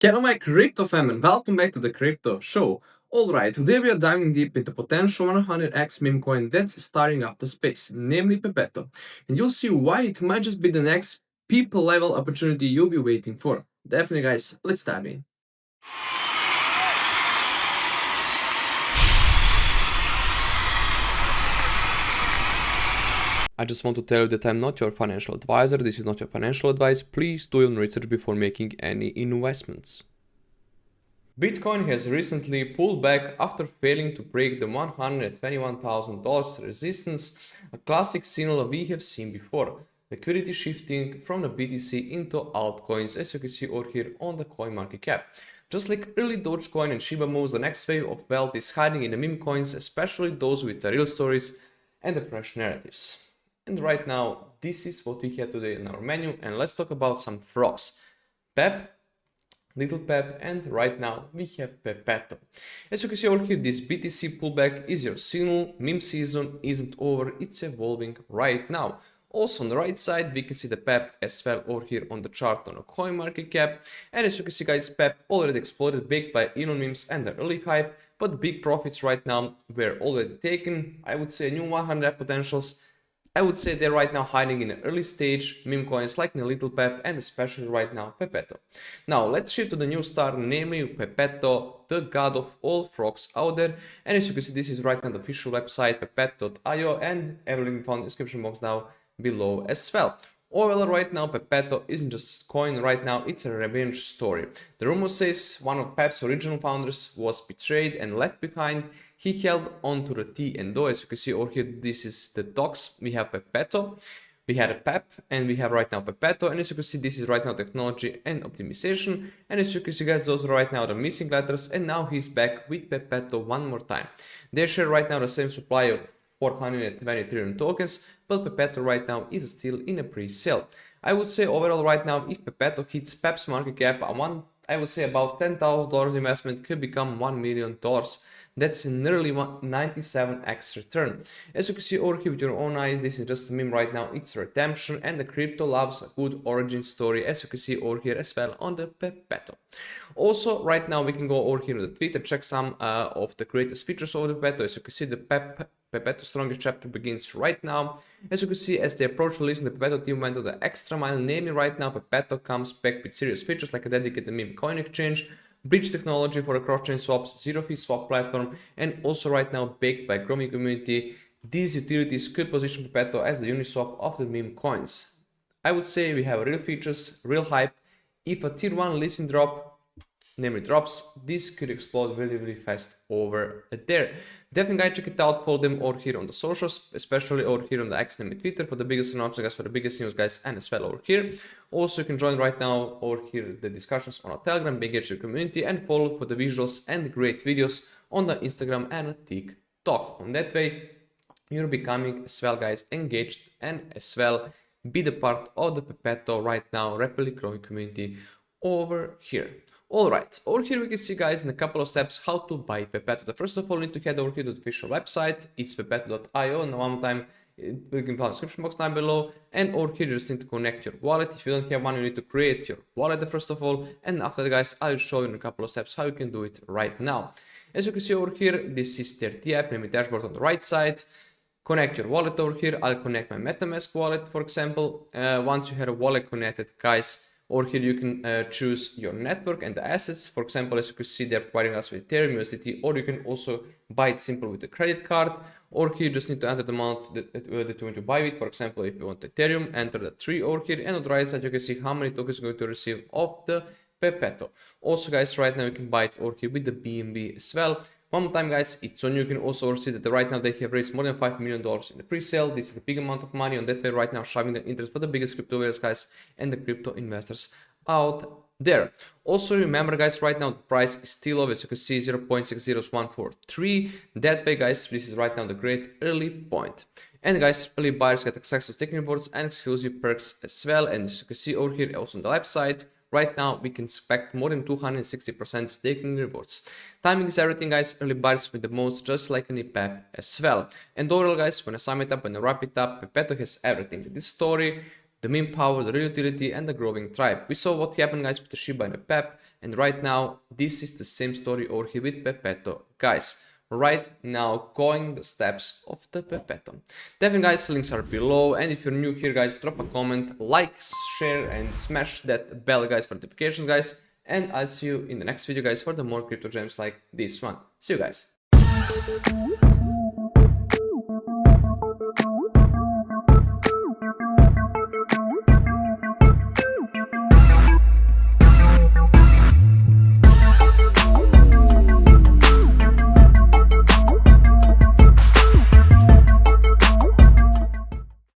Hello my crypto fam and welcome back to the crypto show. Alright, today we are diving deep into potential 100x meme coin that's starting up the space, namely Pepeto. And you'll see why it might just be the next people level opportunity you'll be waiting for. Definitely guys, let's dive in. I just want to tell you that I'm not your financial advisor. This is not your financial advice. Please do your research before making any investments. Bitcoin has recently pulled back after failing to break the $121,000 resistance, a classic signal we have seen before. Liquidity shifting from the BTC into altcoins, as you can see over here on the CoinMarketCap. Just like early Dogecoin and Shiba moves, the next wave of wealth is hiding in the meme coins, especially those with the real stories and the fresh narratives. And right now, this is what we have today in our menu, and let's talk about some frogs. Pep, Little Pep, and right now we have Pepeto. As you can see over here, this BTC pullback is your signal. Meme season isn't over, it's evolving right now. Also on the right side, we can see the Pep as well over here on the chart on a CoinMarketCap. And as you can see guys, Pep already exploded big by Elon memes and the early hype, but big profits right now were already taken. I would say new 100 potentials. I would say they're right now hiding in an early stage meme coins like the Little Pep and especially right now Pepeto. Now let's shift to the new star, namely Pepeto, the god of all frogs out there. And as you can see, this is right now the official website pepeto.io, and everything found in the description box now below as well. Overall, right now, Pepeto isn't just a coin, right now it's a revenge story. The rumor says one of Pep's original founders was betrayed and left behind. He held on to the T and O. As you can see over here, this is the docs. We have Pepeto, we had a Pep, and we have right now Pepeto. And as you can see, this is right now technology and optimization. And as you can see guys, those are right now the missing letters, and now he's back with Pepeto one more time. They share right now the same supply of 420 Ethereum tokens, but Pepeto right now is still in a pre-sale. I would say overall right now, if Pepeto hits Pep's market cap, I would say about $10,000 investment could become $1 million. That's nearly 97x return. As you can see over here with your own eyes, this is just a meme right now. It's redemption, and the crypto loves a good origin story, as you can see over here as well on the Pepeto. Also, right now we can go over here to the Twitter, check some of the greatest features of the Pepeto. As you can see, the Pepeto strongest chapter begins right now. As you can see, as they approach releasing, the Pepeto team went to the extra mile, namely right now Pepeto comes back with serious features like a dedicated meme coin exchange, bridge technology for the cross-chain swaps, zero-fee swap platform, and also right now baked by growing community. These utilities could position Pepeto as the Uniswap of the meme coins. I would say we have real features, real hype. If a tier 1 listing namely drops, this could explode really fast over there. Definitely guys, check it out, follow them over here on the socials, especially over here on the X and Twitter for the biggest announcements, guys, for the biggest news, guys, and as well over here. Also, you can join right now over here the discussions on our Telegram, be engaged your community, and follow for the visuals and great videos on the Instagram and TikTok. On that way, you're becoming as well, guys, engaged and as well be the part of the Pepeto right now rapidly growing community over here. Alright, over here we can see guys in a couple of steps how to buy Pepeto. First of all, you need to head over here to the official website. It's pepeto.io, and one time you can find the description box down below. And over here you just need to connect your wallet. If you don't have one, you need to create your wallet first of all. And after that, guys, I'll show you in a couple of steps how you can do it right now. As you can see over here, this is their app, namely dashboard on the right side. Connect your wallet over here. I'll connect my MetaMask wallet, for example. Once you have a wallet connected, guys, over here you can choose your network and the assets. For example, as you can see, they're providing us with Ethereum, USDT, or you can also buy it simple with a credit card. Or here you just need to enter the amount that you want to buy with. For example, if you want Ethereum, enter the 3 over here, and on the right side you can see how many tokens you're going to receive of the Pepeto. Also guys, right now you can buy it over here with the BNB as well. One more time guys, it's on you. You can also see that right now they have raised more than $5 million in the pre-sale. This is a big amount of money. On that way right now, shoving the interest for the biggest crypto whales, guys, and the crypto investors out there. Also remember guys, right now the price is still low, as you can see 0.60143. That way guys, this is right now the great early point. And guys, early buyers get access to staking rewards and exclusive perks as well. And as you can see over here also on the left side, right now we can expect more than 260% staking rewards. Timing is everything guys, early buyers with the most, just like any Pep as well. And overall guys, when I sum it up and I wrap it up, Pepeto has everything. This story, the meme power, the real utility, and the growing tribe. We saw what happened, guys, with the Shiba and the Pep, and right now this is the same story over here with Pepeto. Guys, right now going the steps of the Pepeto. Definitely, guys, links are below, and if you're new here, guys, drop a comment, like, share, and smash that bell, guys, for notifications, guys, and I'll see you in the next video, guys, for the more crypto gems like this one. See you guys.